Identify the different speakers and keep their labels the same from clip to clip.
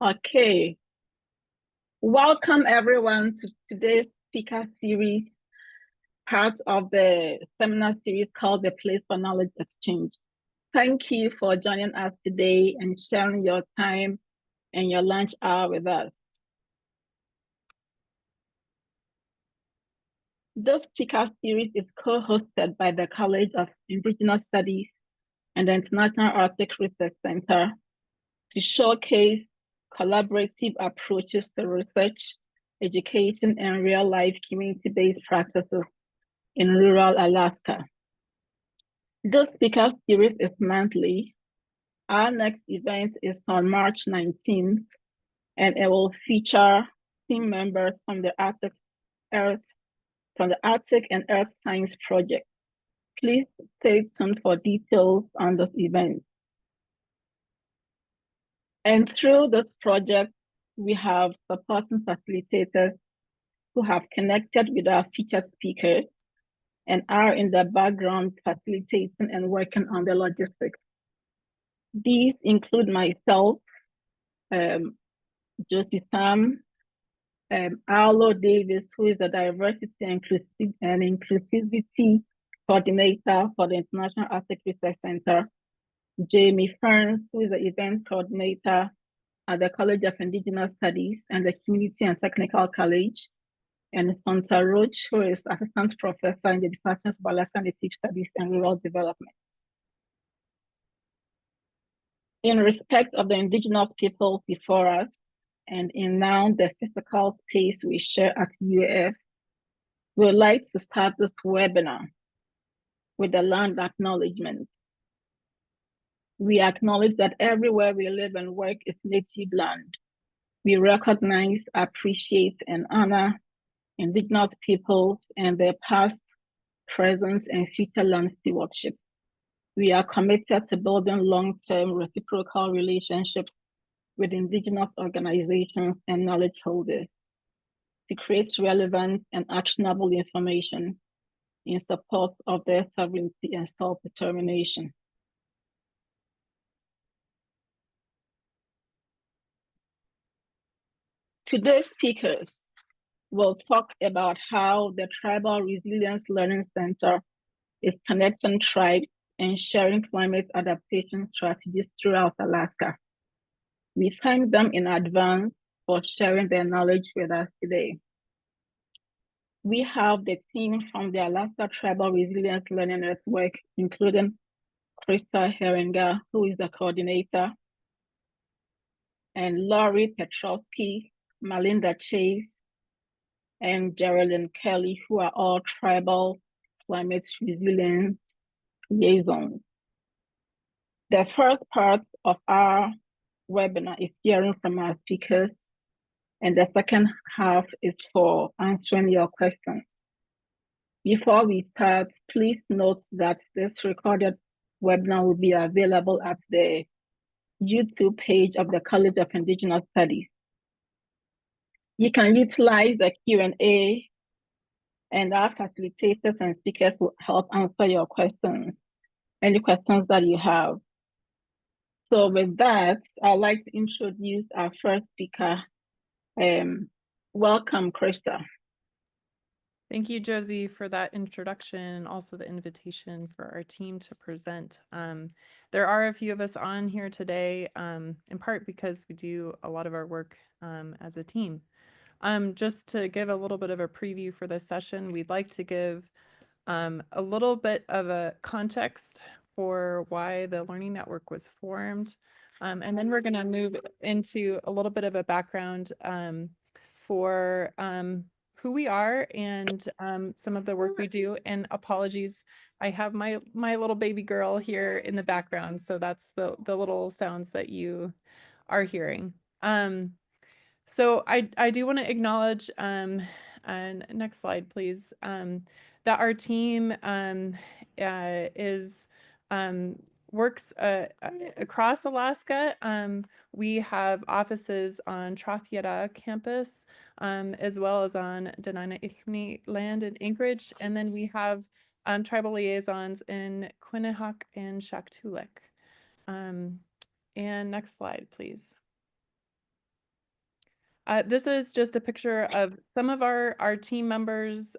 Speaker 1: Okay, welcome everyone to today's speaker series, part of the seminar series called The Place for Knowledge Exchange. Thank you for joining us today and sharing your time and your lunch hour with us. This speaker series is co-hosted by the College of Indigenous Studies and the International Arctic Research Center to showcase collaborative approaches to research, education, and real-life community-based practices in rural Alaska. This speaker series is monthly. Our next event is on March 19th, and it will feature team members from the Arctic and Earth Science Project. Please stay tuned for details on this event. And through this project, we have supporting facilitators who have connected with our featured speakers and are in the background facilitating and working on the logistics. These include myself, Josie Sam, Arlo Davis, who is the Diversity and Inclusivity Coordinator for the International Arctic Research Center, Jamie Ferns, who is the Event Coordinator at the College of Indigenous Studies and the Community and Technical College, and Santa Roach, who is Assistant Professor in the Department of Alaska Native Studies and Rural Development. In respect of the Indigenous people before us, and in now the physical space we share at UAF, we would like to start this webinar with the land acknowledgement. We acknowledge that everywhere we live and work is native land. We recognize, appreciate, and honor Indigenous peoples and their past, present, and future land stewardship. We are committed to building long-term reciprocal relationships with Indigenous organizations and knowledge holders to create relevant and actionable information in support of their sovereignty and self-determination. Today's speakers will talk about how the Tribal Resilience Learning Center is connecting tribes and sharing climate adaptation strategies throughout Alaska. We thank them in advance for sharing their knowledge with us today. We have the team from the Alaska Tribal Resilience Learning Network, including Krista Heeringa, who is the coordinator, and Laurie Petrauski, Malinda Chase, and Jerilyn Kelly, who are all tribal climate resilience liaisons. The first part of our webinar is hearing from our speakers, and the second half is for answering your questions. Before we start, please note that this recorded webinar will be available at the YouTube page of the College of Indigenous Studies. You can utilize the Q&A, and our facilitators and speakers will help answer your questions, any questions that you have. So with that, I'd like to introduce our first speaker. Welcome, Krista.
Speaker 2: Thank you, Josie, for that introduction and also the invitation for our team to present. There are a few of us on here today, in part because we do a lot of our work as a team. Just to give a little bit of a preview for this session, we'd like to give a little bit of a context for why the Learning Network was formed. And then we're going to move into a little bit of a background for who we are and some of the work we do. And apologies, I have my little baby girl here in the background, so that's the little sounds that you are hearing. So I do want to acknowledge, and next slide, please, that our team works across Alaska. We have offices on Trothyara campus, as well as on Dena'ina Ithni land in Anchorage. And then we have tribal liaisons in Quinnipiac and Shaktoolik. And next slide, please. This is just a picture of some of our team members.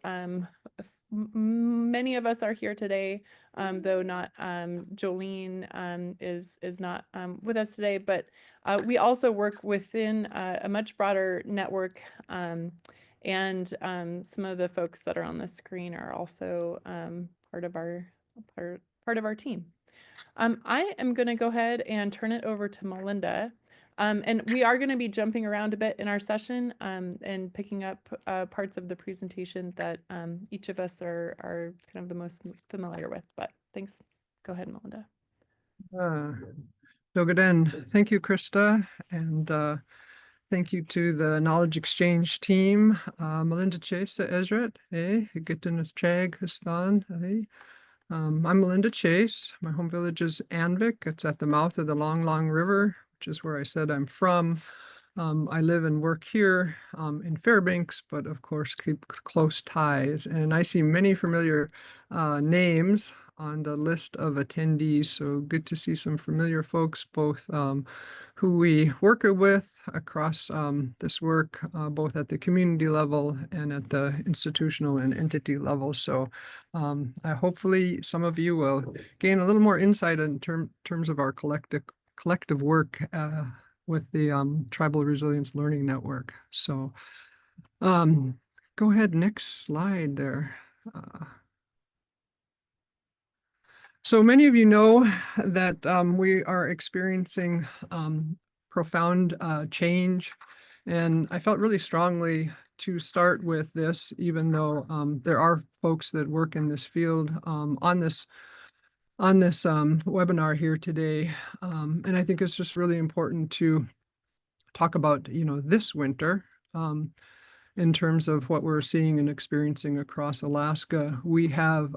Speaker 2: Many of us are here today, though not Jolene is not with us today, but we also work within a much broader network, and some of the folks that are on the screen are also part of our team. I am going to go ahead and turn it over to Malinda. And we are going to be jumping around a bit in our session, and picking up parts of the presentation that each of us are kind of the most familiar with. But thanks. Go ahead, Malinda.
Speaker 3: So good end. Thank you, Krista. And thank you to the Knowledge Exchange team. Malinda Chase Ezrat. Hey, Gitin Chag Histan. Hey. I'm Malinda Chase. My home village is Anvik. It's at the mouth of the Long River, which is where I said I'm from. I live and work here in Fairbanks, but of course keep close ties. And I see many familiar names on the list of attendees. So good to see some familiar folks, both who we work with across this work, both at the community level and at the institutional and entity level. So hopefully some of you will gain a little more insight in terms of our collective work with the Tribal Resilience Learning Network. So go ahead, next slide there. So many of you know that we are experiencing profound change, and I felt really strongly to start with this, even though there are folks that work in this field on this webinar here today. And I think it's just really important to talk about, this winter in terms of what we're seeing and experiencing across Alaska. We have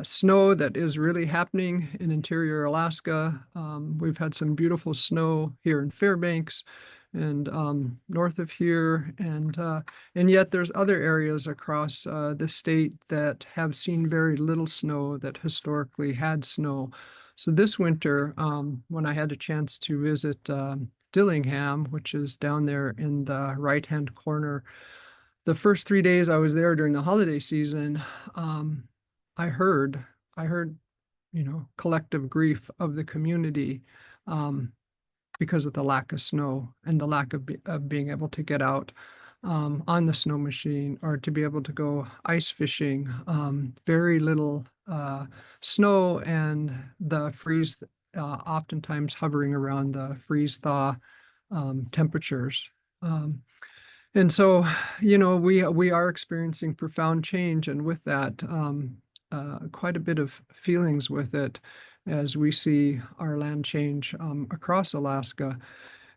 Speaker 3: snow that is really happening in interior Alaska. We've had some beautiful snow here in Fairbanks and north of here, and yet there's other areas across the state that have seen very little snow that historically had snow. So this winter, when I had a chance to visit Dillingham, which is down there in the right-hand corner, the first 3 days I was there during the holiday season, I heard, collective grief of the community because of the lack of snow and the lack of being able to get out on the snow machine or to be able to go ice fishing. Very little snow, and the freeze oftentimes hovering around the freeze thaw temperatures. And so, we are experiencing profound change, and with that, quite a bit of feelings with it as we see our land change across Alaska.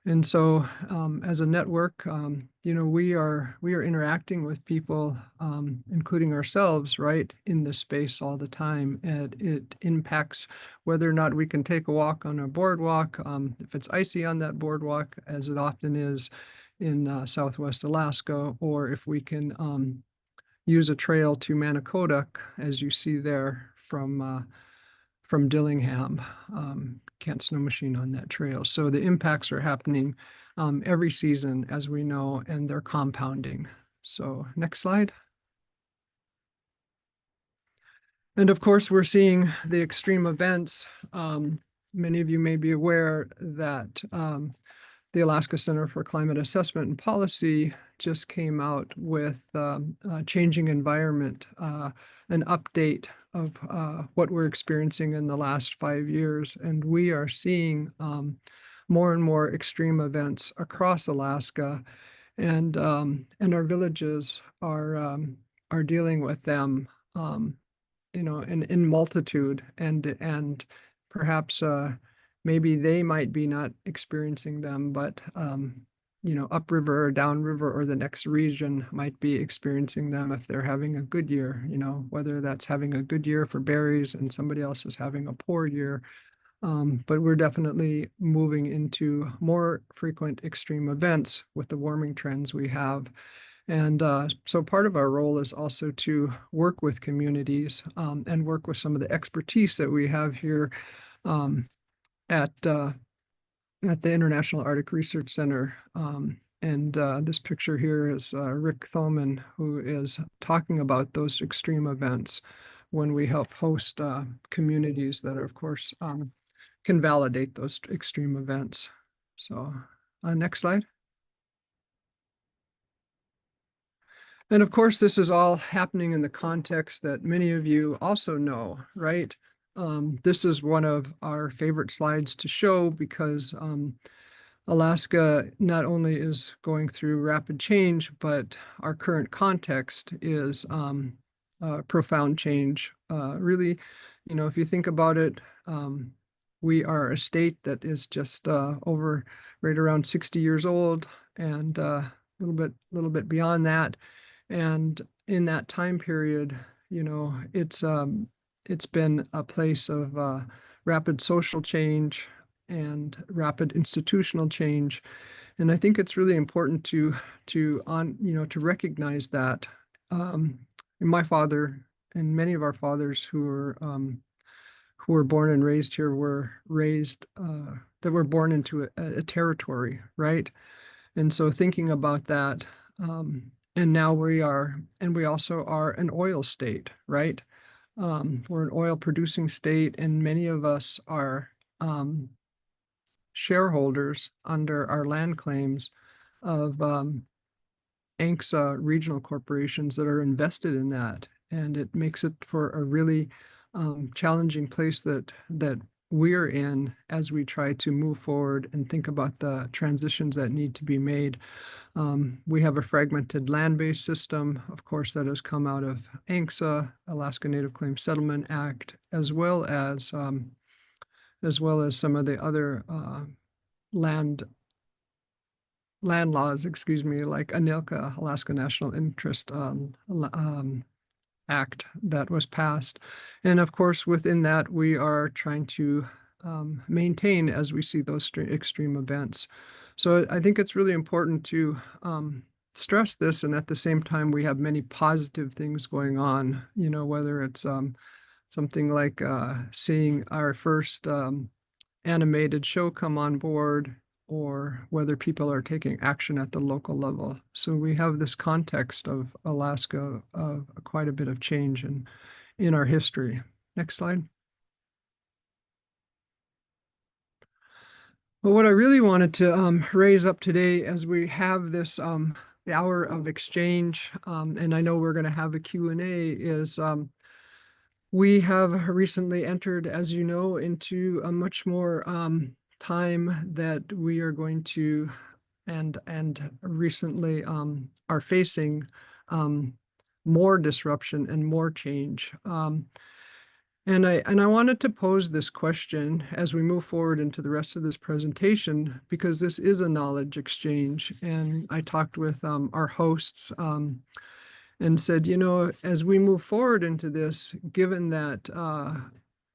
Speaker 3: And so, as a network, we are interacting with people, including ourselves, right, in this space all the time. And it impacts whether or not we can take a walk on a boardwalk, if it's icy on that boardwalk, as it often is in Southwest Alaska, or if we can use a trail to Manicotuck, as you see there from Dillingham. Can't snow machine on that trail. So the impacts are happening every season, as we know, and they're compounding. So next slide. And of course, we're seeing the extreme events. Many of you may be aware that the Alaska Center for Climate Assessment and Policy just came out with Changing Environment, an update of what we're experiencing in the last 5 years. And we are seeing more and more extreme events across Alaska, and our villages are dealing with them, in multitude, and perhaps maybe they might be not experiencing them, but upriver or downriver or the next region might be experiencing them if they're having a good year, whether that's having a good year for berries and somebody else is having a poor year. But we're definitely moving into more frequent extreme events with the warming trends we have. And so part of our role is also to work with communities and work with some of the expertise that we have here at at the International Arctic Research Center. And this picture here is Rick Thoman, who is talking about those extreme events when we help host communities that are, of course, can validate those extreme events. So next slide. And of course, this is all happening in the context that many of you also know, right? This is one of our favorite slides to show because Alaska not only is going through rapid change, but our current context is profound change. Really, you know, if you think about it, we are a state that is just over right around 60 years old and a little bit beyond that. And in that time period, you know, it's been a place of rapid social change and rapid institutional change. And I think it's really important to recognize that. My father and many of our fathers who were born and raised here were raised that were born into a territory, right? And so thinking about that, and now we also are an oil state, right? We're an oil producing state, and many of us are shareholders under our land claims of ANCSA regional corporations that are invested in that. And it makes it for a really challenging place that we're in as we try to move forward and think about the transitions that need to be made. We have a fragmented land-based system, of course, that has come out of ANCSA, Alaska Native Claims Settlement Act, as well as some of the other land laws, excuse me, like ANILCA, Alaska National Interest Act that was passed. And of course, within that, we are trying to maintain as we see those extreme events. So I think it's really important to stress this, and at the same time, we have many positive things going on, you know, whether it's something like seeing our first animated show come on board, or whether people are taking action at the local level. So we have this context of Alaska of quite a bit of change in our history. Next slide. Well, what I really wanted to raise up today as we have this the hour of exchange, and I know we're going to have a Q&A, is we have recently entered, as you know, into a much more time that we are going to and recently are facing more disruption and more change. And I wanted to pose this question as we move forward into the rest of this presentation, because this is a knowledge exchange. And I talked with our hosts and said, you know, as we move forward into this, given that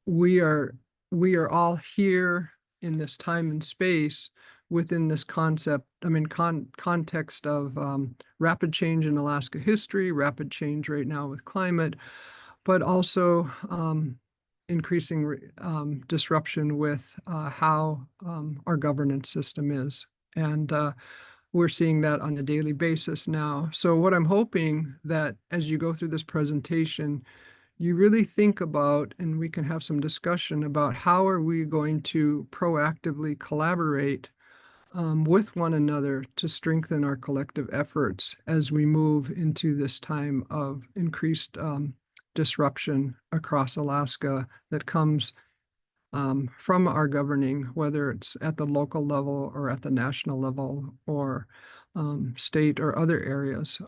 Speaker 3: we are all here in this time and space within this concept, I mean, context of rapid change in Alaska history, rapid change right now with climate, but also increasing disruption with how our governance system is. And we're seeing that on a daily basis now. So what I'm hoping that as you go through this presentation, you really think about, and we can have some discussion about, how are we going to proactively collaborate with one another to strengthen our collective efforts as we move into this time of increased disruption across Alaska that comes from our governing, whether it's at the local level or at the national level or state or other areas.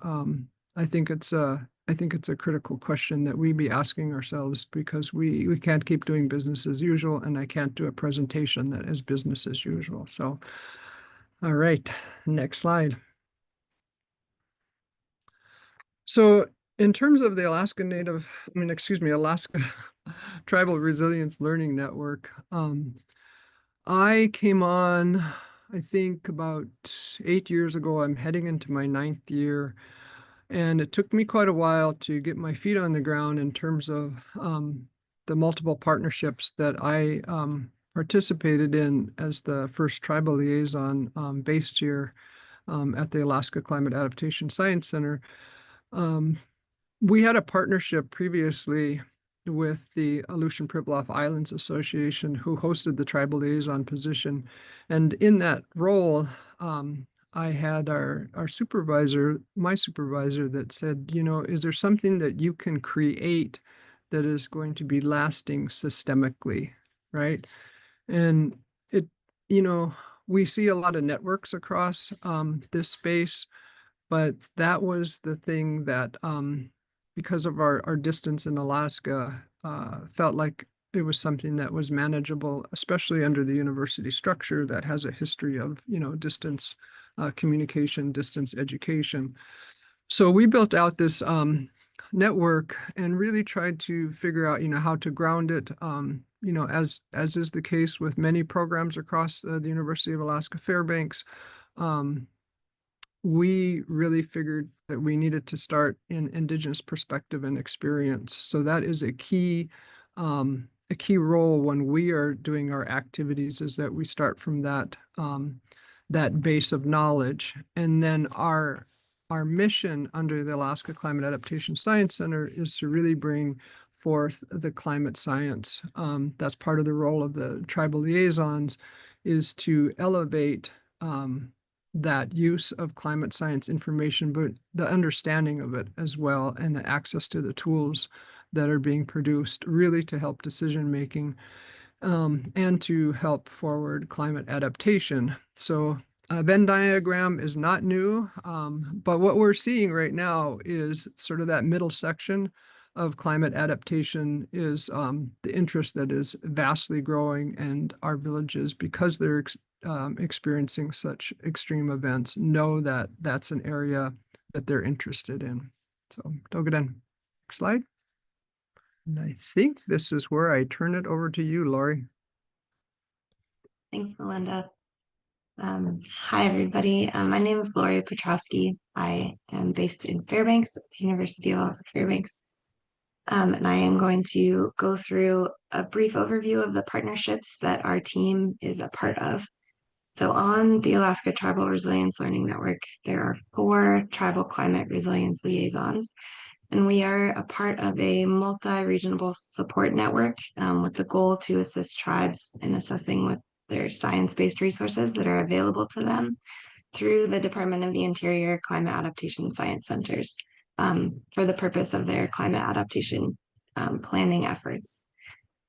Speaker 3: I think it's a critical question that we be asking ourselves, because we can't keep doing business as usual, and I can't do a presentation that is business as usual. So, all right, next slide. So in terms of the Alaska Tribal Resilience Learning Network, I came on, I think, about 8 years ago. I'm heading into my 9th year, and it took me quite a while to get my feet on the ground in terms of the multiple partnerships that I participated in as the first tribal liaison based here at the Alaska Climate Adaptation Science Center. We had a partnership previously with the Aleutian Pribilof Islands Association, who hosted the tribal liaison position. And in that role, I had our supervisor, my supervisor, that said, you know, is there something that you can create that is going to be lasting systemically, right? And it, you know, we see a lot of networks across this space, but that was the thing that, because of our distance in Alaska, felt like it was something that was manageable, especially under the university structure that has a history of, you know, distance communication, distance education. So we built out this network and really tried to figure out, you know, how to ground it. You know, as is the case with many programs across the University of Alaska Fairbanks, we really figured that we needed to start in Indigenous perspective and experience. So that is a key role when we are doing our activities, is that we start from that that base of knowledge. And then our mission under the Alaska Climate Adaptation Science Center is to really bring forth the climate science. That's part of the role of the tribal liaisons, is to elevate that use of climate science information, but the understanding of it as well, and the access to the tools that are being produced, really to help decision making and to help forward climate adaptation. So a Venn diagram is not new, but what we're seeing right now is sort of that middle section of climate adaptation is the interest that is vastly growing, and our villages, because they're experiencing such extreme events, know that that's an area that they're interested in. So Dogaden, next slide. And I think this is where I turn it over to you, Lori.
Speaker 4: Thanks, Malinda. Hi, everybody. My name is Lori Petrauski. I am based in Fairbanks, at the University of Alaska Fairbanks. And I am going to go through a brief overview of the partnerships that our team is a part of. So on the Alaska Tribal Resilience Learning Network, there are 4 tribal climate resilience liaisons, and we are a part of a multi-regional support network with the goal to assist tribes in assessing what their science-based resources that are available to them through the Department of the Interior Climate Adaptation Science Centers for the purpose of their climate adaptation planning efforts.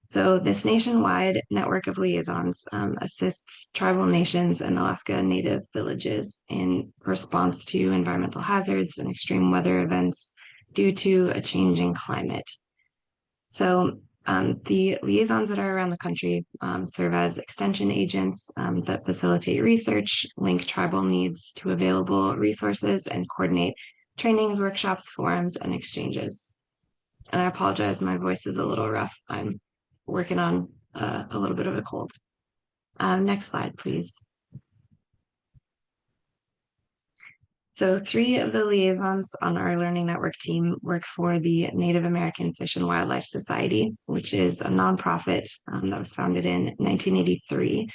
Speaker 4: So this nationwide network of liaisons assists tribal nations and Alaska Native villages in response to environmental hazards and extreme weather events due to a changing climate. So the liaisons that are around the country serve as extension agents that facilitate research, link tribal needs to available resources, and coordinate trainings, workshops, forums, and exchanges. And I apologize, my voice is a little rough. I'm working on a little bit of a cold. Next slide, please. So 3 of the liaisons on our Learning Network team work for the Native American Fish and Wildlife Society, which is a nonprofit that was founded in 1983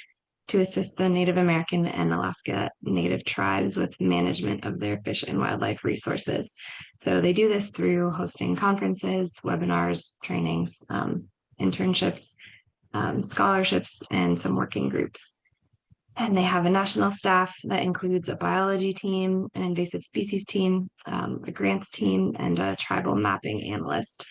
Speaker 4: to assist the Native American and Alaska Native tribes with management of their fish and wildlife resources. So they do this through hosting conferences, webinars, trainings, internships, scholarships, and some working groups. And they have a national staff that includes a biology team, an invasive species team, a grants team, and a tribal mapping analyst.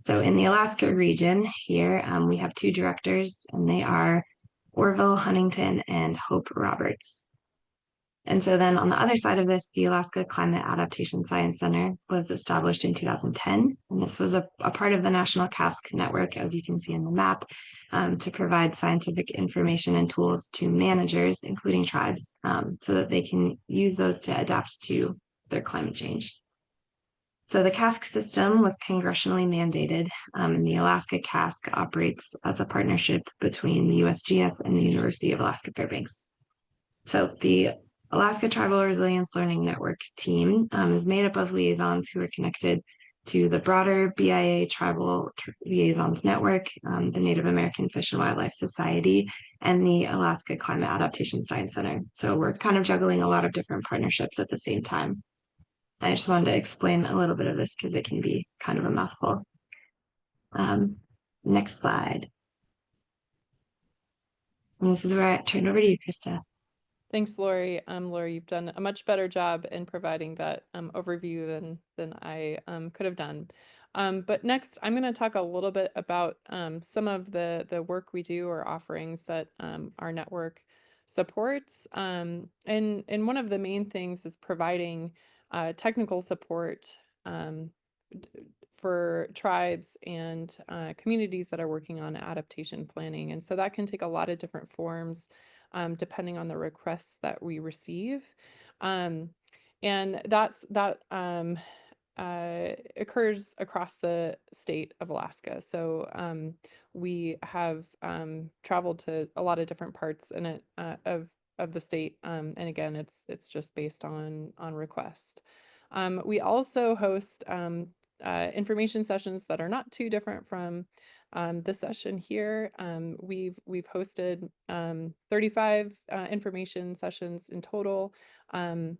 Speaker 4: So in the Alaska region here, we have 2 directors, and they are Orville Huntington and Hope Roberts. And so then on the other side of this, the Alaska Climate Adaptation Science Center was established in 2010. And this was a part of the National CASC network, as you can see in the map, to provide scientific information and tools to managers, including tribes, so that they can use those to adapt to their climate change. So the CASC system was congressionally mandated, and the Alaska CASC operates as a partnership between the USGS and the University of Alaska Fairbanks. So the Alaska Tribal Resilience Learning Network team is made up of liaisons who are connected to the broader BIA Tribal Liaisons Network, the Native American Fish and Wildlife Society, and the Alaska Climate Adaptation Science Center. So we're kind of juggling a lot of different partnerships at the same time. I just wanted to explain a little bit of this because it can be kind of a mouthful. Next slide. And this is where I turn over to you, Krista.
Speaker 2: Thanks, Lori. Lori, you've done a much better job in providing that overview than I could have done. But next, I'm going to talk a little bit about some of the work we do or offerings that our network supports. And one of the main things is providing technical support for tribes and communities that are working on adaptation planning. And so that can take a lot of different forms depending on the requests that we receive. And that occurs across the state of Alaska. So we have traveled to a lot of different parts in it of the state. And again, it's just based on request. We also host information sessions that are not too different from this session here. We've hosted 35 information sessions in total on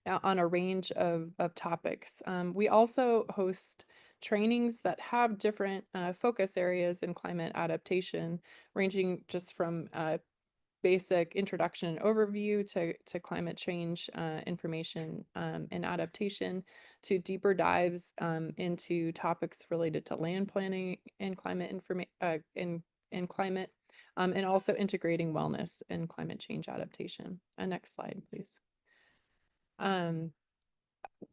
Speaker 2: a range of topics. We also host trainings that have different focus areas in climate adaptation, ranging just from basic introduction and overview to climate change information and adaptation, to deeper dives into topics related to land planning and climate in climate, and also integrating wellness and climate change adaptation. Next slide, please.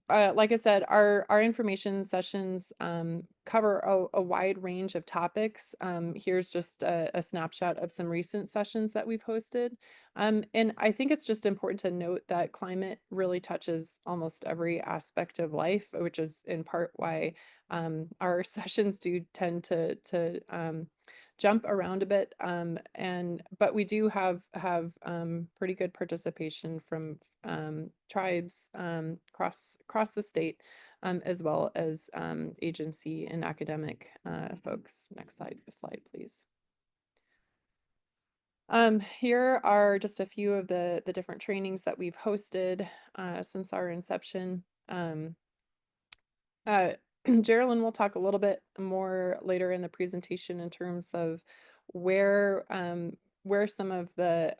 Speaker 2: Like I said, our information sessions cover a wide range of topics. Here's just a snapshot of some recent sessions that we've hosted. And I think it's just important to note that climate really touches almost every aspect of life, which is in part why our sessions do tend to jump around a bit. But we do have pretty good participation from tribes across the state, as well as agency and academic folks. Next slide, please. Here are just a few of the different trainings that we've hosted since our inception. Jerilyn will talk a little bit more later in the presentation in terms of where some of the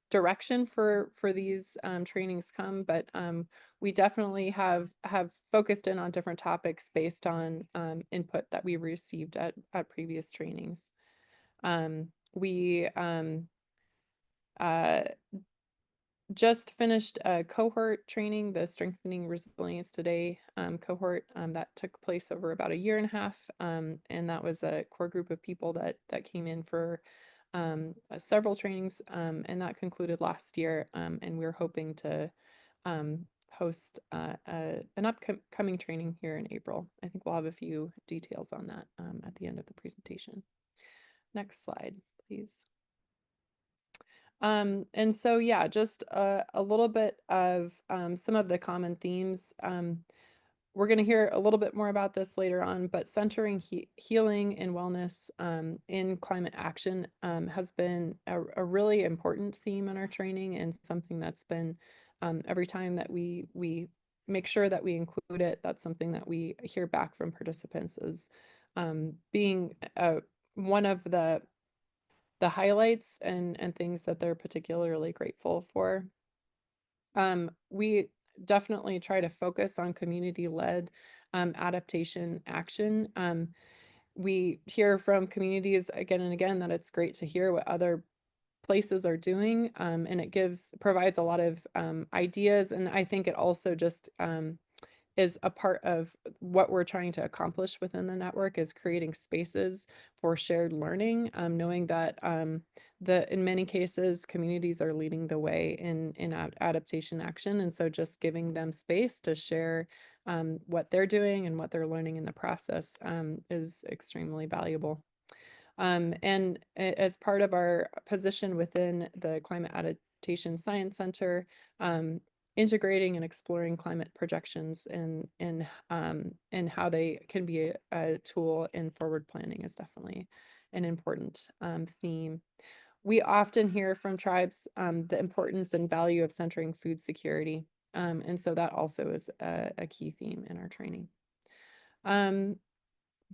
Speaker 2: direction for these trainings come, but we definitely have focused in on different topics based on input that we received at previous trainings. We just finished a cohort training, the Strengthening Resilience Today cohort that took place over about a year and a half, and that was a core group of people that came in for several trainings, and that concluded last year, and we're hoping to host an upcoming training here in April. I think we'll have a few details on that at the end of the presentation. Next slide, please. And so, yeah, just a little bit of some of the common themes. We're going to hear a little bit more about this later on, but centering healing and wellness in climate action has been a really important theme in our training, and something that's been every time that we make sure that we include it, that's something that we hear back from participants as being one of the highlights and things that they're particularly grateful for. We definitely try to focus on community-led adaptation action. We hear from communities again and again that it's great to hear what other places are doing, and it provides a lot of ideas, and I think it also just is a part of what we're trying to accomplish within the network, is creating spaces for shared learning, knowing that in many cases, communities are leading the way in adaptation action. And so just giving them space to share what they're doing and what they're learning in the process is extremely valuable. And as part of our position within the Climate Adaptation Science Center, integrating and exploring climate projections and how they can be a tool in forward planning is definitely an important theme. We often hear from tribes the importance and value of centering food security. And so that also is a key theme in our training.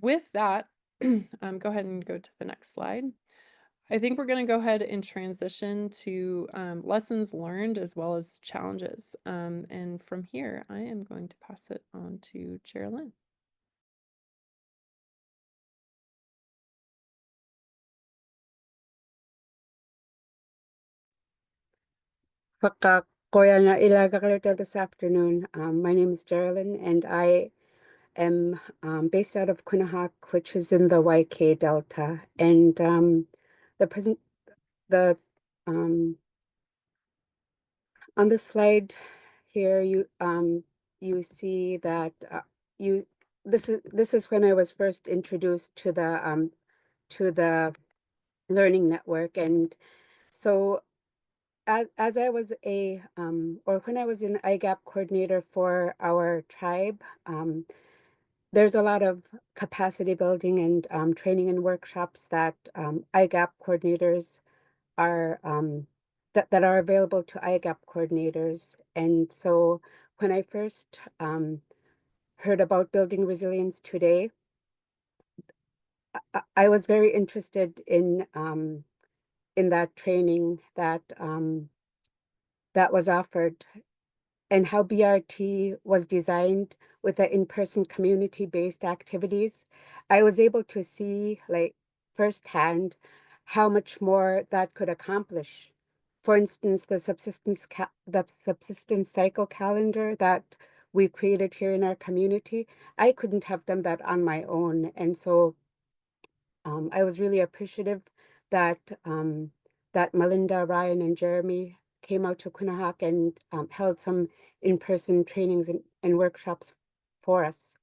Speaker 2: With that, go ahead and go to the next slide. I think we're going to go ahead and transition to lessons learned as well as challenges. And from here, I am going to pass it on to Jerilyn.
Speaker 5: Koyana Ilagakalita this afternoon. My name is Jerilyn, and I am based out of Quinnahock, which is in the YK Delta. And on the slide here, you see that this is when I was first introduced to the learning network, and so. As I was or when I was an IGAP coordinator for our tribe, there's a lot of capacity building and training and workshops that IGAP coordinators are that are available to IGAP coordinators. And so when I first heard about building resilience today, I was very interested in that training that was offered, and how BRT was designed with the in-person community-based activities. I was able to see, like, firsthand how much more that could accomplish. For instance, the subsistence cycle calendar that we created here in our community, I couldn't have done that on my own. And so I was really appreciative that that Malinda, Ryan, and Jeremy came out to Quinnahock and held some in-person trainings and workshops for us.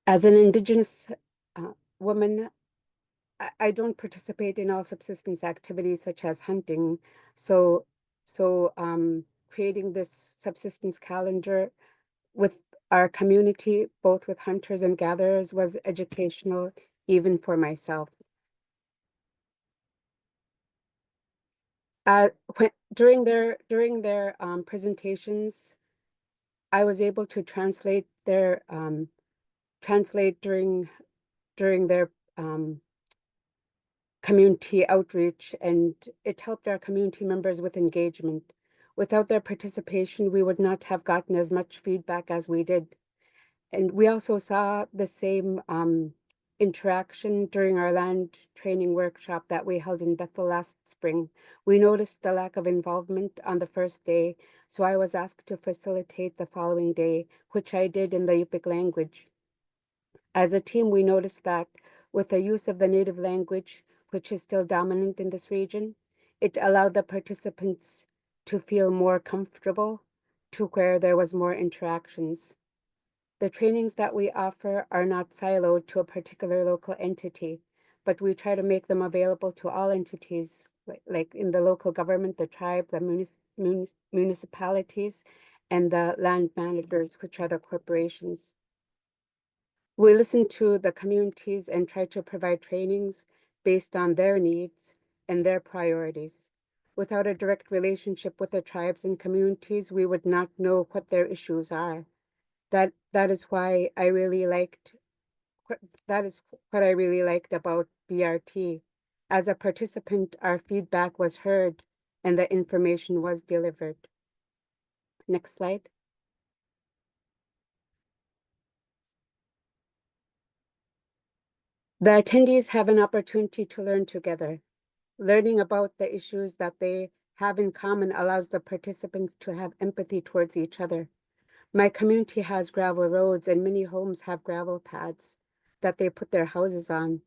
Speaker 5: As an Indigenous woman, I don't participate in all subsistence activities such as hunting. So creating this subsistence calendar with our community, both with hunters and gatherers, was educational even for myself. During their presentations, I was able to translate their during their community outreach, and it helped our community members with engagement. Without their participation, we would not have gotten as much feedback as we did. And we also saw the same interaction during our land training workshop that we held in Bethel last spring. We noticed the lack of involvement on the first day, so I was asked to facilitate the following day, which I did in the Yupik language. As a team, we noticed that with the use of the native language, which is still dominant in this region, it allowed the participants to feel more comfortable, to where there was more interactions. The trainings that we offer are not siloed to a particular local entity, but we try to make them available to all entities, like in the local government, the tribe, the municipalities, and the land managers, which are the corporations. We listen to the communities and try to provide trainings based on their needs and their priorities. Without a direct relationship with the tribes and communities, we would not know what their issues are. That is why I really liked, that is what I really liked about BRT. As a participant, our feedback was heard and the information was delivered. Next slide. The attendees have an opportunity to learn together. Learning about the issues that they have in common allows the participants to have empathy towards each other. My community has gravel roads, and many homes have gravel pads that they put their houses on.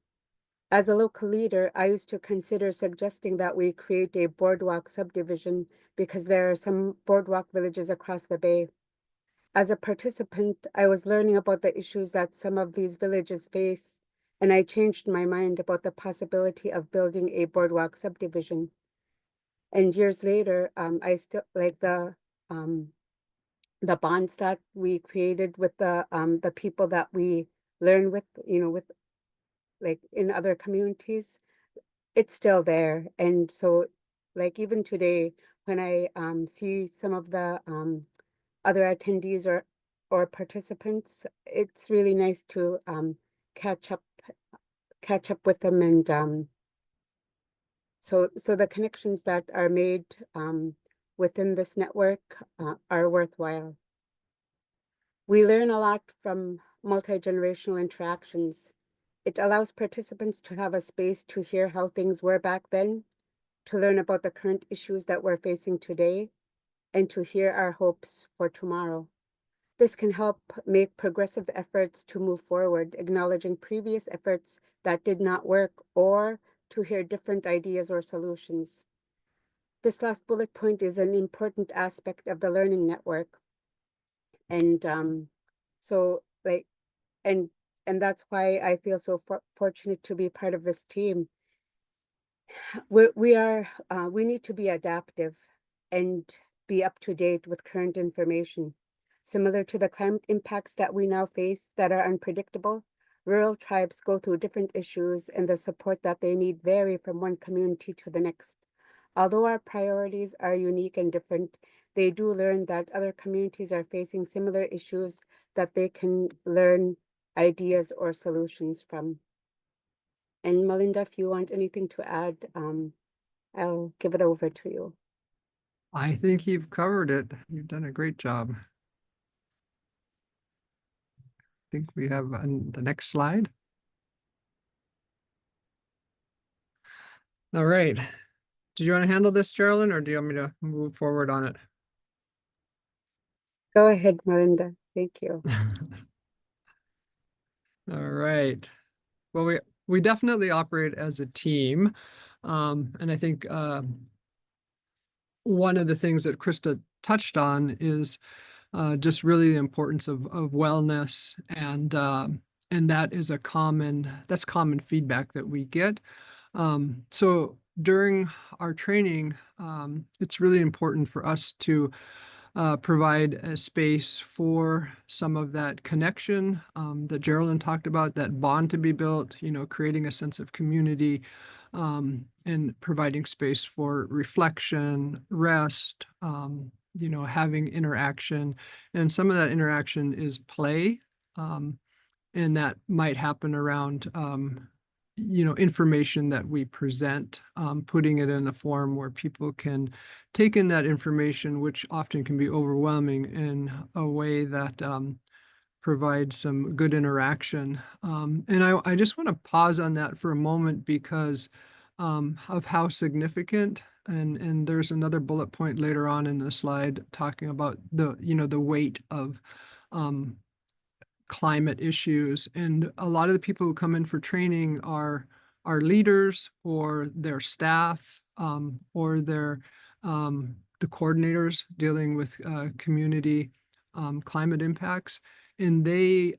Speaker 5: As a local leader, I used to consider suggesting that we create a boardwalk subdivision because there are some boardwalk villages across the bay. As a participant, I was learning about the issues that some of these villages face, and I changed my mind about the possibility of building a boardwalk subdivision. And years later, I still like the bonds that we created with the people that we learn with, with like in other communities, it's still there. And so like even today, when I see some of the other attendees or participants, it's really nice to catch up with them. And so the connections that are made within this network are worthwhile. We learn a lot from multi-generational interactions. It allows participants to have a space to hear how things were back then, to learn about the current issues that we're facing today, and to hear our hopes for tomorrow. This can help make progressive efforts to move forward, acknowledging previous efforts that did not work, or to hear different ideas or solutions. This last bullet point is an important aspect of the learning network. And so like, and that's why I feel so fortunate to be part of this team. We need to be adaptive and be up to date with current information. Similar to the climate impacts that we now face that are unpredictable, rural tribes go through different issues, and the support that they need vary from one community to the next. Although our priorities are unique and different, they do learn that other communities are facing similar issues that they can learn ideas or solutions from. And Malinda, if you want anything to add, I'll give it over to you.
Speaker 3: I think you've covered it. You've done a great job. I think we have the next slide. All right. Did you want to handle this, Jerilyn, or do you want me to move forward on it?
Speaker 5: Go ahead, Malinda. Thank you.
Speaker 3: All right. Well, we definitely operate as a team. And I think one of the things that Krista touched on is just really the importance of wellness, and that is common feedback that we get. So during our training, it's really important for us to provide a space for some of that connection that Jerilyn talked about, that bond to be built, creating a sense of community, and providing space for reflection, rest, having interaction. And some of that interaction is play, and that might happen around information that we present, putting it in a form where people can take in that information, which often can be overwhelming, in a way that provides some good interaction. And I just want to pause on that for a moment because of how significant, and there's another bullet point later on in the slide talking about the weight of climate issues. And a lot of the people who come in for training are leaders, or their staff, or they're the coordinators dealing with community climate impacts. And they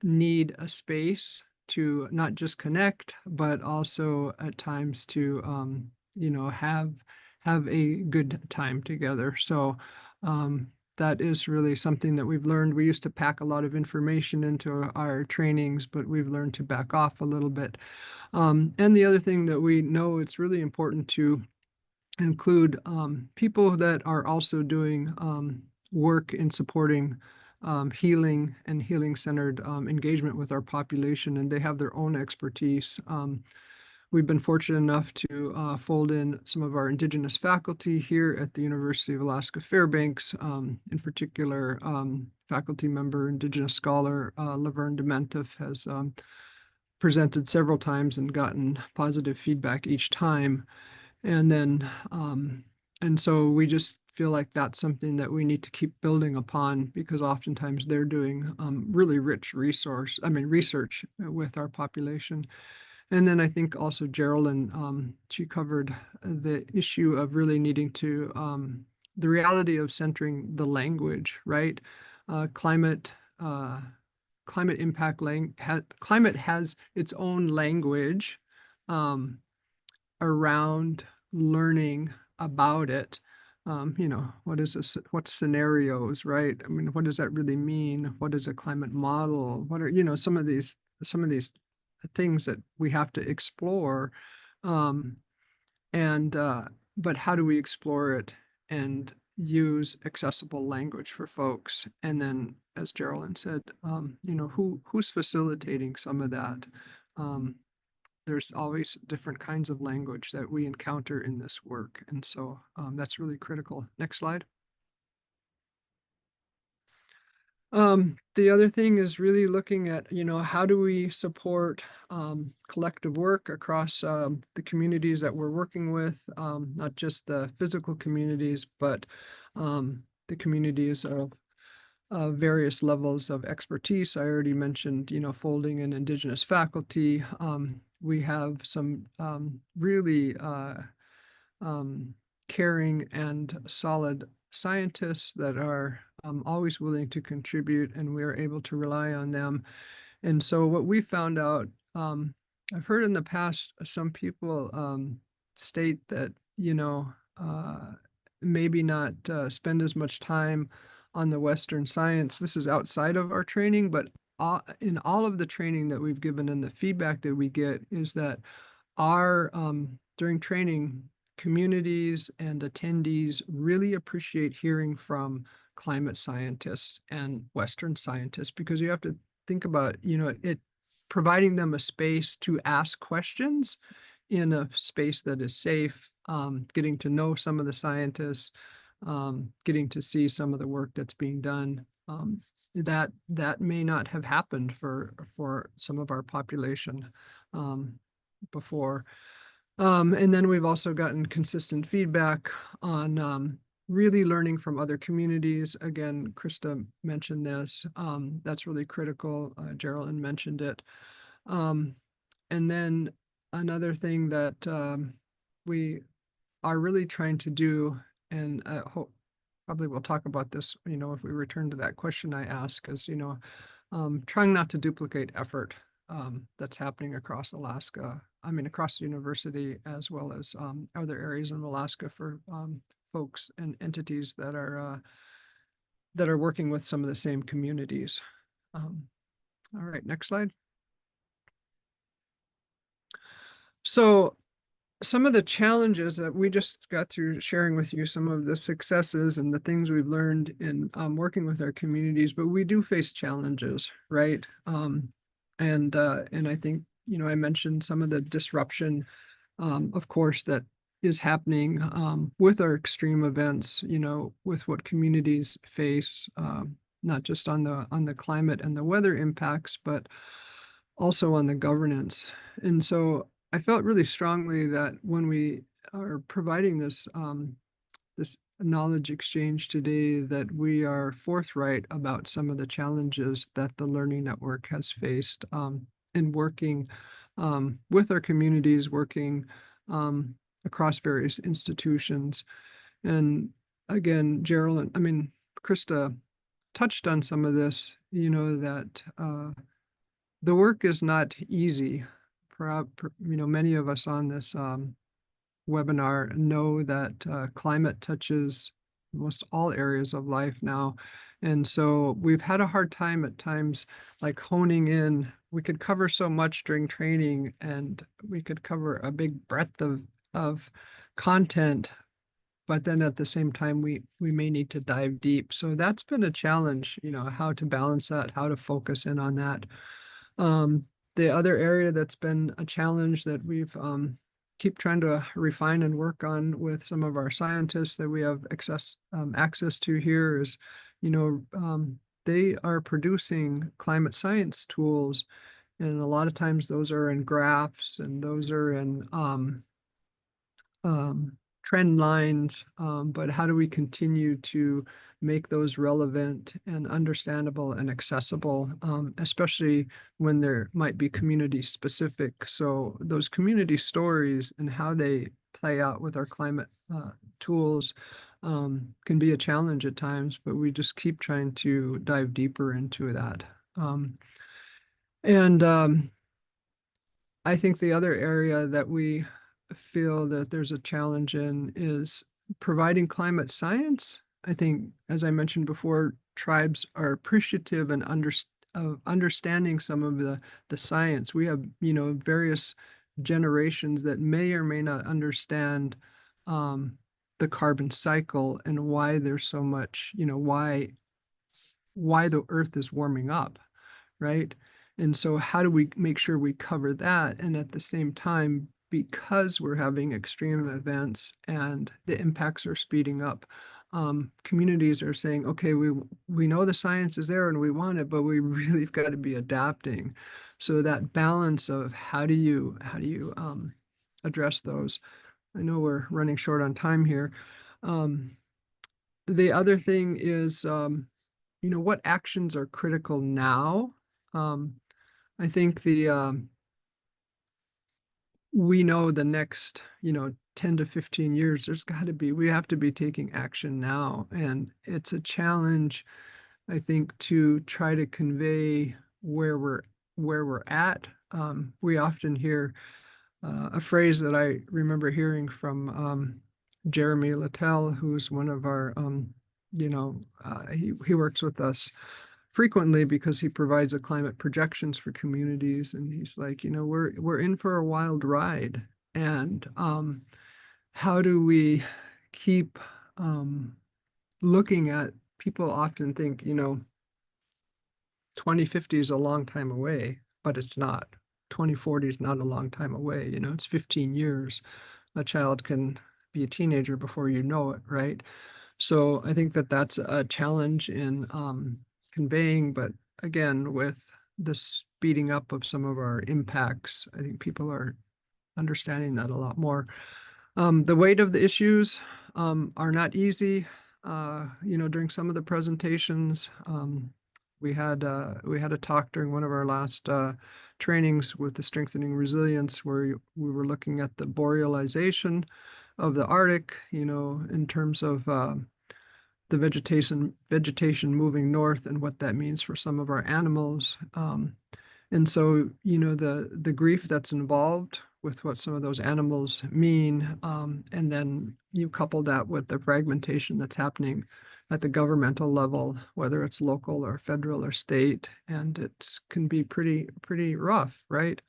Speaker 3: need a space to not just connect, but also at times to have a good time together. So that is really something that we've learned. We used to pack a lot of information into our trainings, but we've learned to back off a little bit. And the other thing that we know, it's really important to include people that are also doing work in supporting healing and healing-centered engagement with our population, and they have their own expertise. We've been fortunate enough to fold in some of our Indigenous faculty here at the University of Alaska Fairbanks, in particular faculty member, Indigenous scholar Laverne Dementif has presented several times and gotten positive feedback each time. And then, and so we just feel like that's something that we need to keep building upon, because oftentimes they're doing really rich research with our population. And then I think also Jerilyn, she covered the issue of really needing to, the reality of centering the language, right? Climate impact, climate has its own language around learning about it. You know, what is this? What scenarios, right? I mean, what does that really mean? What is a climate model? What are, you know, some of these things that we have to explore. But how do we explore it and use accessible language for folks? And then, as Jerilyn said, you know, who's facilitating some of that? There's always different kinds of language that we encounter in this work. And so that's really critical. Next slide. The other thing is really looking at, you know, how do we support collective work across the communities that we're working with, not just the physical communities, but the communities of various levels of expertise. I already mentioned, you know, folding in Indigenous faculty. We have some really caring and solid scientists that are always willing to contribute, and we are able to rely on them. And so what we found out, I've heard in the past some people state that, you know, maybe not spend as much time on the Western science. This is outside of our training, but in all of the training that we've given and the feedback that we get is that our during training, communities and attendees really appreciate hearing from climate scientists and Western scientists, because you have to think about, you know, it providing them a space to ask questions in a space that is safe, getting to know some of the scientists, getting to see some of the work that's being done. That may not have happened for some of our population before. And then we've also gotten consistent feedback on really learning from other communities. Again, Krista mentioned this. That's really critical. Jerilyn mentioned it. And then another thing that we are really trying to do, and probably we'll talk about this, you know, if we return to that question I asked, is, you know, trying not to duplicate effort that's happening across Alaska. I mean, across the university, as well as other areas in Alaska for folks and entities that are working with some of the same communities. All right, next slide. So some of the challenges that we just got through sharing with you, some of the successes and the things we've learned in working with our communities, but we do face challenges, right? And I think, you know, I mentioned some of the disruption, of course, that is happening with our extreme events, you know, with what communities face, not just on the climate and the weather impacts, but also on the governance. And so I felt really strongly that when we are providing this this knowledge exchange today, that we are forthright about some of the challenges that the Learning Network has faced in working with our communities, working across various institutions. And again, Jerilyn, I mean, Krista touched on some of this, you know, that the work is not easy. You know, many of us on this webinar know that climate touches most all areas of life now. And so we've had a hard time at times, like honing in. We could cover so much during training, and we could cover a big breadth of content, but then at the same time, we may need to dive deep. So that's been a challenge, you know, how to balance that, how to focus in on that. The other area that's been a challenge that we've keep trying to refine and work on with some of our scientists that we have access to here is, you know, they are producing climate science tools, and a lot of times those are in graphs and those are in trend lines, but how do we continue to make those relevant and understandable and accessible, especially when there might be community specific. So those community stories and how they play out with our climate tools can be a challenge at times, but we just keep trying to dive deeper into that. I think the other area that we feel that there's a challenge in is providing climate science. I think, as I mentioned before, tribes are appreciative and of understanding some of the science. We have, various generations that may or may not understand the carbon cycle and why there's so much, why the earth is warming up, right? And so how do we make sure we cover that? And at the same time, because we're having extreme events and the impacts are speeding up, communities are saying, okay, we know the science is there and we want it, but we really have got to be adapting. So that balance of how do you address those? I know we're running short on time here. The other thing is, what actions are critical now? I think we know the next, 10 to 15 years, we have to be taking action now. And it's a challenge, I think, to try to convey where we're at. We often hear a phrase that I remember hearing from Jeremy Littell, who's one of our, he works with us frequently because he provides the climate projections for communities, and he's like, we're in for a wild ride, and how do we keep looking at, people often think 2050 is a long time away, but it's not. 2040 is not a long time away. It's 15 years. A child can be a teenager before you know it, right? So I think that that's a challenge in conveying, but again, with the speeding up of some of our impacts, I think people are understanding that a lot more. The weight of the issues are not easy. During some of the presentations, we had a talk during one of our last trainings with the Strengthening Resilience, where we were looking at the borealization of the Arctic, in terms of the vegetation moving north and what that means for some of our animals. And so, the grief that's involved with what some of those animals mean, and then you couple that with the fragmentation that's happening at the governmental level, whether it's local or federal or state, and it can be pretty rough, right?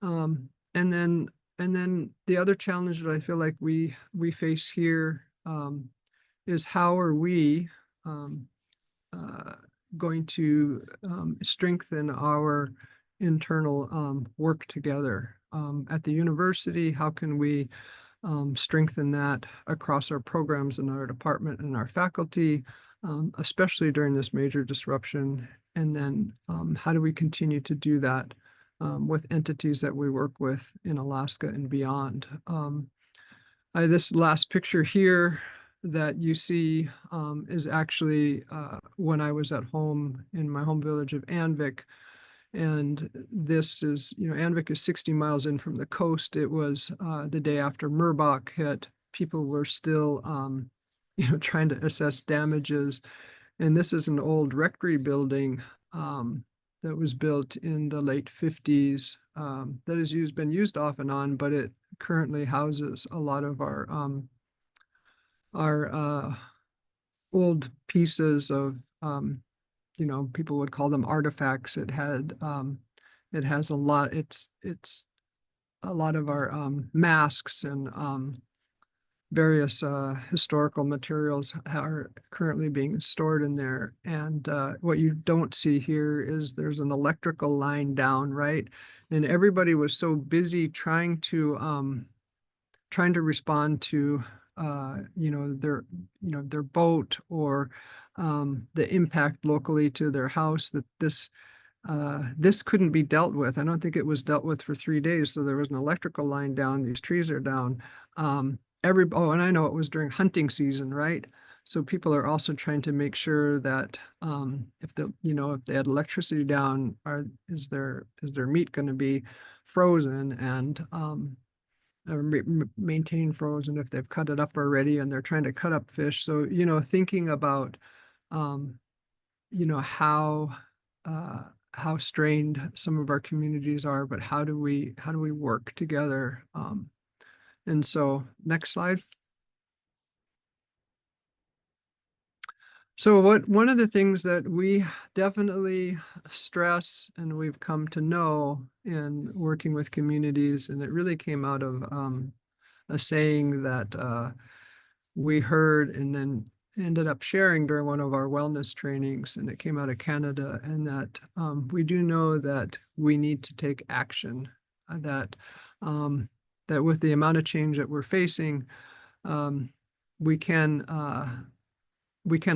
Speaker 3: And then the other challenge that I feel like we face here is how are we going to strengthen our internal work together at the university? How can we strengthen that across our programs and our department and our faculty, especially during this major disruption? And then how do we continue to do that with entities that we work with in Alaska and beyond? This last picture here that you see is actually when I was at home in my home village of Anvik. And this is, Anvik is 60 miles in from the coast. It was the day after Murbach hit. People were still, trying to assess damages. And this is an old rectory building that was built in the late 50s that has been used off and on, but it currently houses a lot of our old pieces of, people would call them artifacts. It has a lot, it's a lot of our masks and various historical materials are currently being stored in there. And what you don't see here is there's an electrical line down, right? And everybody was so busy trying to respond to their boat or the impact locally to their house, that this couldn't be dealt with. I don't think it was dealt with for 3 days. So there was an electrical line down. These trees are down. And I know it was during hunting season, right? So people are also trying to make sure that if they had electricity down, is their meat going to be frozen and or maintain frozen if they've cut it up already and they're trying to cut up fish. So, thinking about, how strained some of our communities are, but how do we work together And so next slide. So one of the things that we definitely stress and we've come to know in working with communities, and it really came out of a saying that we heard and then ended up sharing during one of our wellness trainings, and it came out of Canada, and that we do know that we need to take action, that with the amount of change that we're facing, we can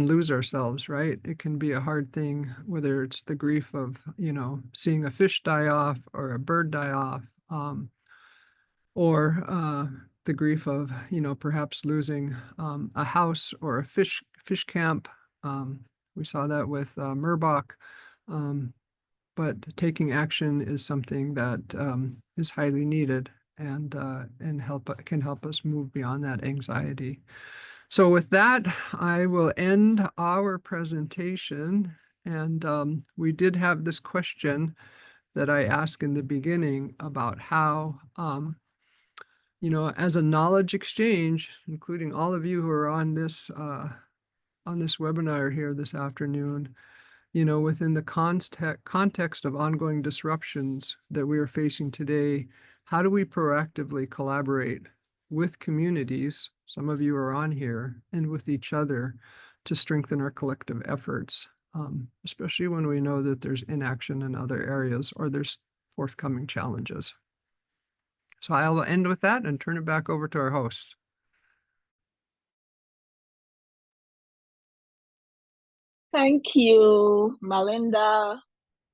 Speaker 3: lose ourselves, right? It can be a hard thing, whether it's the grief of, seeing a fish die off or a bird die off, or the grief of, perhaps losing a house or a fish camp. We saw that with Murbach, but taking action is something that is highly needed and can help us move beyond that anxiety. So with that, I will end our presentation. And we did have this question that I asked in the beginning about how, as a knowledge exchange, including all of you who are on this webinar here this afternoon, within the context of ongoing disruptions that we are facing today, how do we proactively collaborate with communities, some of you are on here, and with each other to strengthen our collective efforts, especially when we know that there's inaction in other areas or there's forthcoming challenges. So I will end with that and turn it back over to our hosts.
Speaker 1: Thank you, Malinda,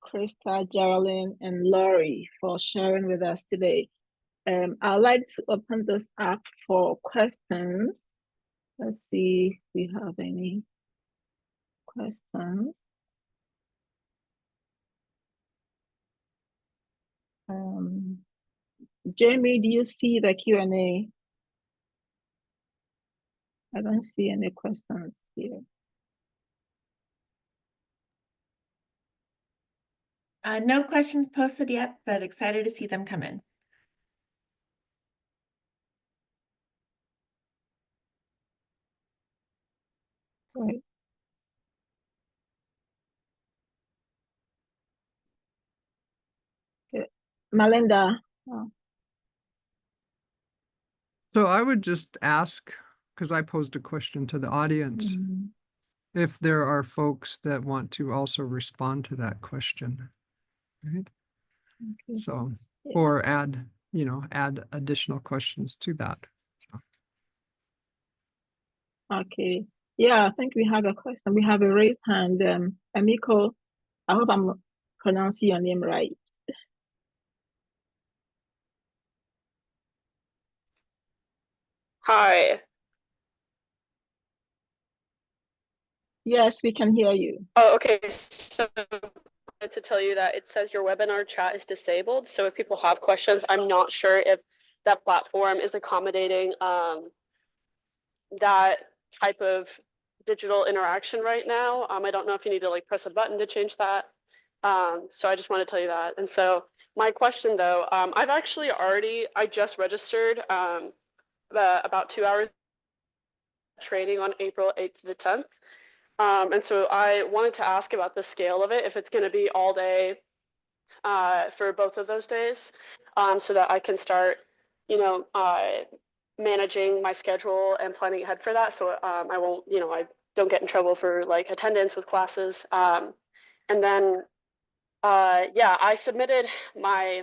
Speaker 1: Krista, Jerilyn, and Lori for sharing with us today. I'd like to open this up for questions. Let's see if we have any questions. Jamie, do you see the Q&A? I don't see any questions here.
Speaker 6: No questions posted yet, but excited to see them come in.
Speaker 1: Right. Okay. Malinda. Oh.
Speaker 3: So I would just ask, because I posed a question to the audience, if there are folks that want to also respond to that question, right?
Speaker 1: Okay.
Speaker 3: So, or add additional questions to that. So.
Speaker 1: Okay. Yeah, I think we have a question. We have a raised hand. Amiko, I hope I'm pronouncing your name right.
Speaker 7: Hi.
Speaker 1: Yes, we can hear you.
Speaker 7: Oh, okay. So to tell you that it says your webinar chat is disabled. So if people have questions, I'm not sure if that platform is accommodating that type of digital interaction right now. I don't know if you need to like press a button to change that. So I just want to tell you that. And so my question though, I've actually I just registered about 2 hours training on April 8th to the 10th. And so I wanted to ask about the scale of it, if it's going to be all day for both of those days, so that I can start, managing my schedule and planning ahead for that. So I won't, I don't get in trouble for like attendance with classes. And then, yeah, I submitted my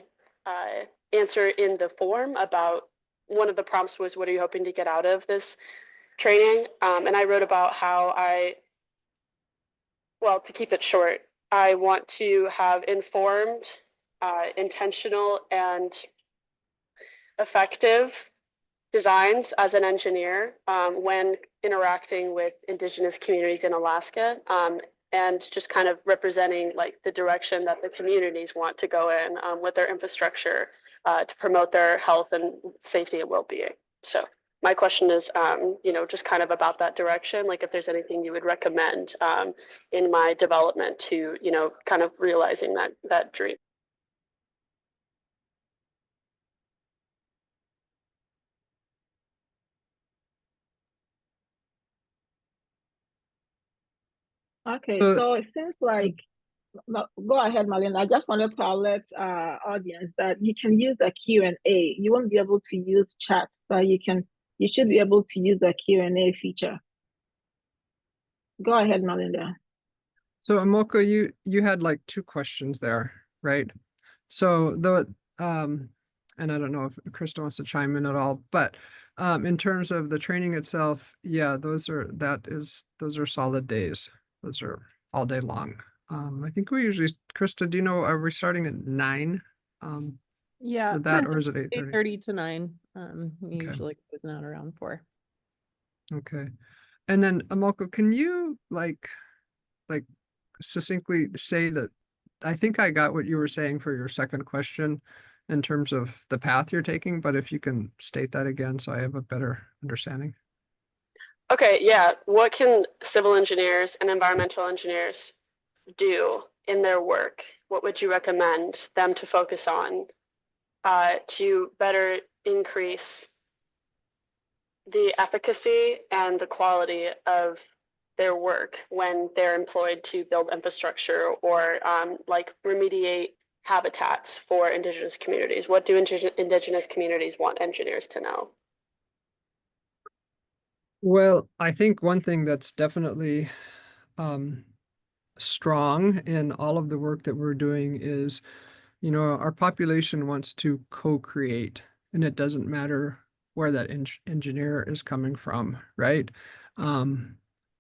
Speaker 7: answer in the form about one of the prompts was, what are you hoping to get out of this training? And I wrote about how well, to keep it short, I want to have informed, intentional, and effective designs as an engineer when interacting with Indigenous communities in Alaska, and just kind of representing like the direction that the communities want to go in with their infrastructure to promote their health and safety and well-being. So my question is, just kind of about that direction, like if there's anything you would recommend in my development to, kind of realizing that dream.
Speaker 1: Okay,
Speaker 3: So
Speaker 1: so it seems like, go ahead, Malinda. I just wanted to alert audience that you can use the Q&A. You won't be able to use chat, but you should be able to use the Q&A feature. Go ahead, Malinda.
Speaker 3: so Amoko, you had like two questions there, right? So and I don't know if Krista wants to chime in at all, but in terms of the training itself, yeah, those are solid days. Those are all day long. I think we usually, Krista, do you know, are we starting at 9?
Speaker 2: Yeah,
Speaker 3: For that, or is it 8:30?
Speaker 2: 8:30 to 9. We
Speaker 3: Okay.
Speaker 2: usually close out around 4.
Speaker 3: Okay. And then Amoko, can you like succinctly say that I think I got what you were saying for your second question in terms of the path you're taking, but if you can state that again so I have a better understanding.
Speaker 7: Okay, yeah. What can civil engineers and environmental engineers do in their work? What would you recommend them to focus on to better increase the efficacy and the quality of their work when they're employed to build infrastructure or like remediate habitats for Indigenous communities? What do Indigenous communities want engineers to know?
Speaker 3: Well, I think one thing that's definitely strong in all of the work that we're doing is, you know, our population wants to co-create, and it doesn't matter where that engineer is coming from, right?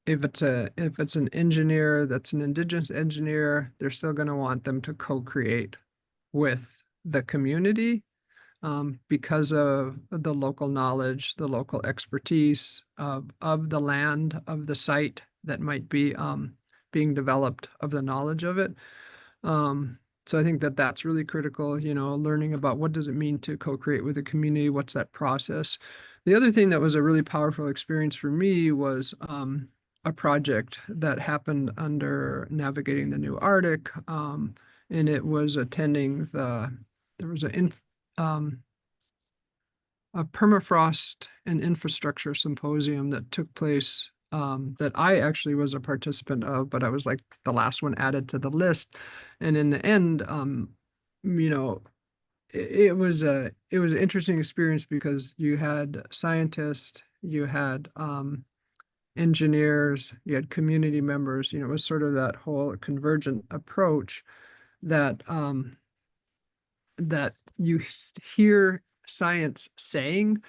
Speaker 3: If it's an engineer that's an Indigenous engineer, they're still going to want them to co-create with the community because of the local knowledge, the local expertise of the land, of the site that might be being developed, of the knowledge of it. So I think that that's really critical, you know, learning about what does it mean to co-create with the community, what's that process. The other thing that was a really powerful experience for me was a project that happened under Navigating the New Arctic, and it was attending there was a permafrost and infrastructure symposium that took place that I actually was a participant of, but I was like the last one added to the list. And in the end, you know, it was an interesting experience because you had scientists, you had engineers, you had community members. You know, it was sort of that whole convergent approach that that you hear science saying,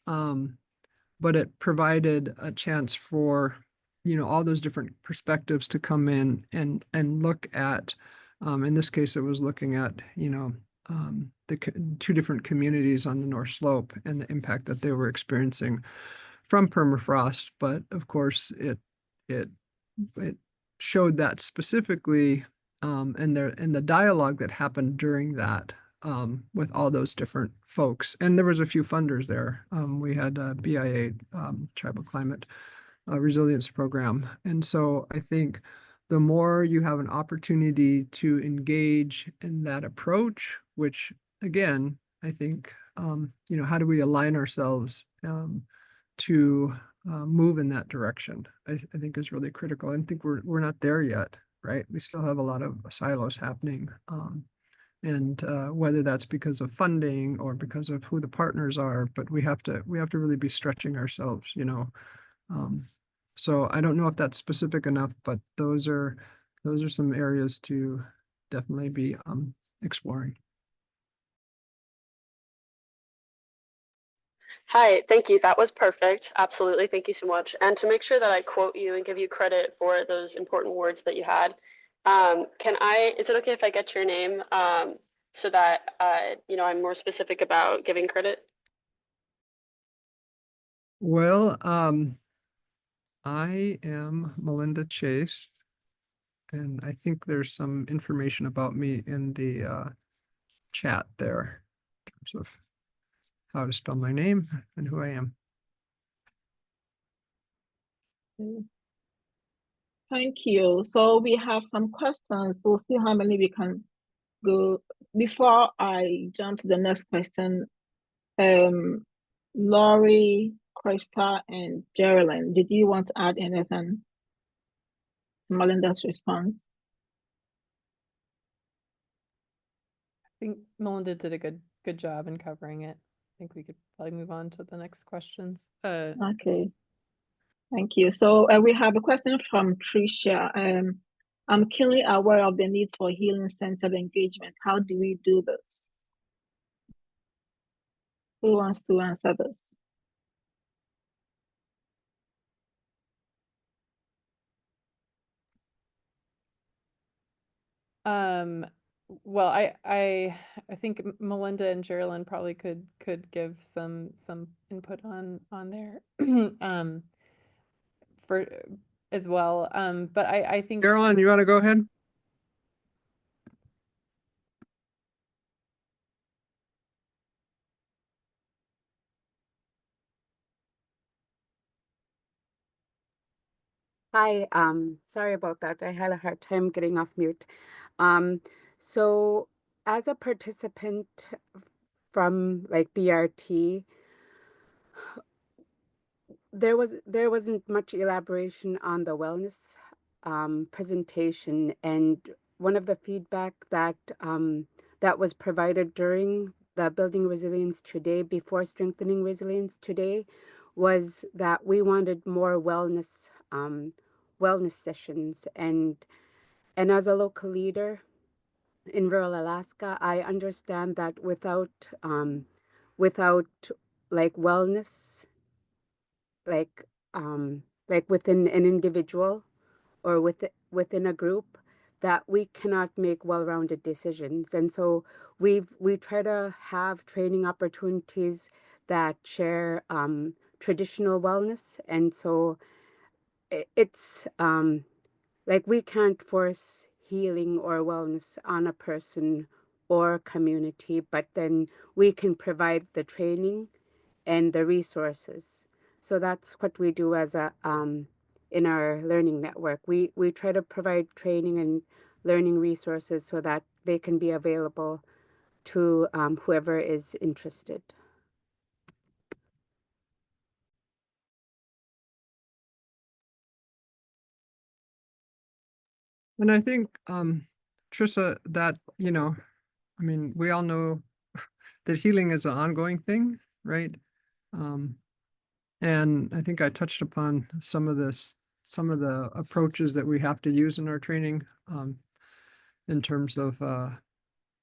Speaker 3: but it provided a chance for, you know, all those different perspectives to come in and look at, in this case, it was looking at, you know, the two different communities on the North Slope and the impact that they were experiencing from permafrost. But of course, it showed that specifically, and the dialogue that happened during that, with all those different folks. And there was a few funders there. We had a BIA, Tribal Climate Resilience Program. And so I think the more you have an opportunity to engage in that approach, which again, I think, you know, how do we align ourselves to move in that direction, I think is really critical. I think we're not there yet, right? We still have a lot of silos happening. And whether that's because of funding or because of who the partners are, but we have to really be stretching ourselves, you know. So I don't know if that's specific enough, but those are some areas to definitely be exploring.
Speaker 7: Hi, thank you. That was perfect. Absolutely. Thank you so much. And to make sure that I quote you and give you credit for those important words that you had, is it okay if I get your name so that, you know, I'm more specific about giving credit?
Speaker 3: Well, I am Malinda Chase, and I think there's some information about me in the chat there in terms of how to spell my name and who I am.
Speaker 1: Thank you. So we have some questions. We'll see how many we can go. Before I jump to the next question, Laurie, Krista, and Jerilyn, did you want to add anything Malinda's response.
Speaker 2: I think Melinda did a good job in covering it. I think we could probably move on to the next questions.
Speaker 1: Okay, thank you. So we have a question from Tricia. I'm keenly aware of the need for healing-centered engagement. How do we do this? Who wants to answer this?
Speaker 2: Well, I think Melinda and Jerilyn probably could give some input on there for as well. But I think
Speaker 3: Jerilyn, you want to go ahead?
Speaker 5: Hi, sorry about that. I had a hard time getting off mute. So as a participant from like BRT, there wasn't much elaboration on the wellness presentation, and one of the feedback that that was provided during the Building Resilience Today, before Strengthening Resilience Today, was that we wanted more wellness wellness sessions, and as a local leader in rural Alaska, I understand that without like wellness, like like within an individual or within a group, that we cannot make well-rounded decisions. And so we try to have training opportunities that share traditional wellness. And so it's like we can't force healing or wellness on a person or community, but then we can provide the training and the resources. So that's what we do as a in our learning network. We try to provide training and learning resources so that they can be available to whoever is interested.
Speaker 3: And I think, Trissa, that, I mean, we all know that healing is an ongoing thing, right? And I think I touched upon some of the approaches that we have to use in our training, in terms of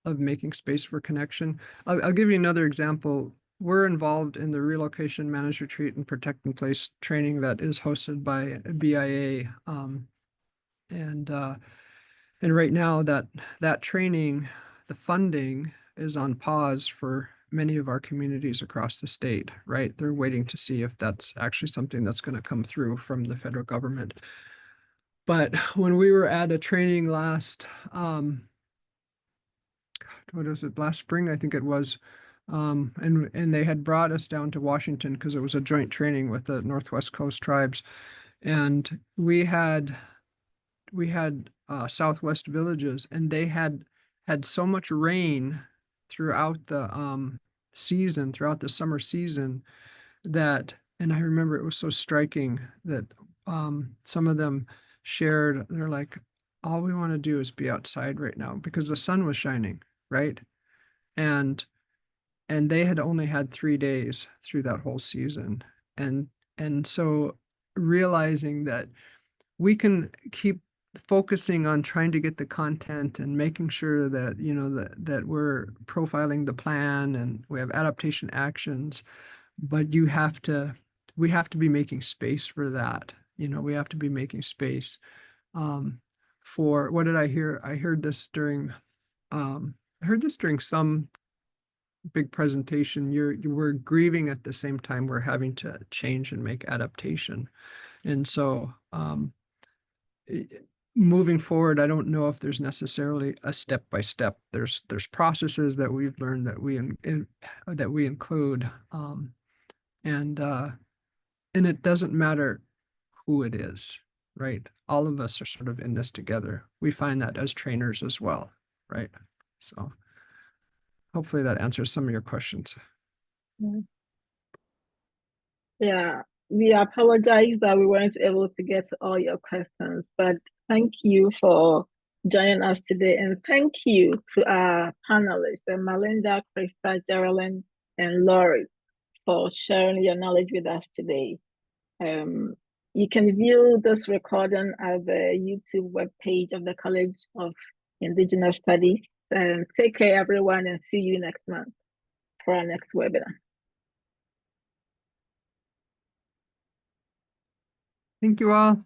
Speaker 3: making space for connection. I'll give you another example. We're involved in the Relocation, Manage, Retreat, and Protect in Place training that is hosted by BIA. And right now that training, the funding is on pause for many of our communities across the state, right? They're waiting to see if that's actually something that's going to come through from the federal government. But when we were at a training last, what was it, last spring, I think it was, and they had brought us down to Washington because it was a joint training with the Northwest Coast tribes. And we had Southwest villages, and they had so much rain throughout the season, throughout the summer season, that, and I remember it was so striking that some of them shared, they're like, all we want to do is be outside right now because the sun was shining, right? And they had only had 3 days through that whole season. And so realizing that we can keep focusing on trying to get the content and making sure that, that we're profiling the plan and we have adaptation actions, but we have to be making space for that. We have to be making space for, what did I hear? I heard this during some big presentation. We're grieving at the same time we're having to change and make adaptation. And so moving forward, I don't know if there's necessarily a step by step. There's processes that we've learned that we include, and it doesn't matter who it is, right? All of us are sort of in this together. We find that as trainers as well, right? So hopefully that answers some of your questions.
Speaker 1: Yeah, we apologize that we weren't able to get to all your questions, but Thank you for joining us today, and thank you to our panelists, Malinda, Krista, Jerilyn, and Laurie, for sharing your knowledge with us today. You can view this recording at the YouTube webpage of the College of Indigenous Studies. And take care, everyone, and see you next month for our next webinar.
Speaker 3: Thank you all.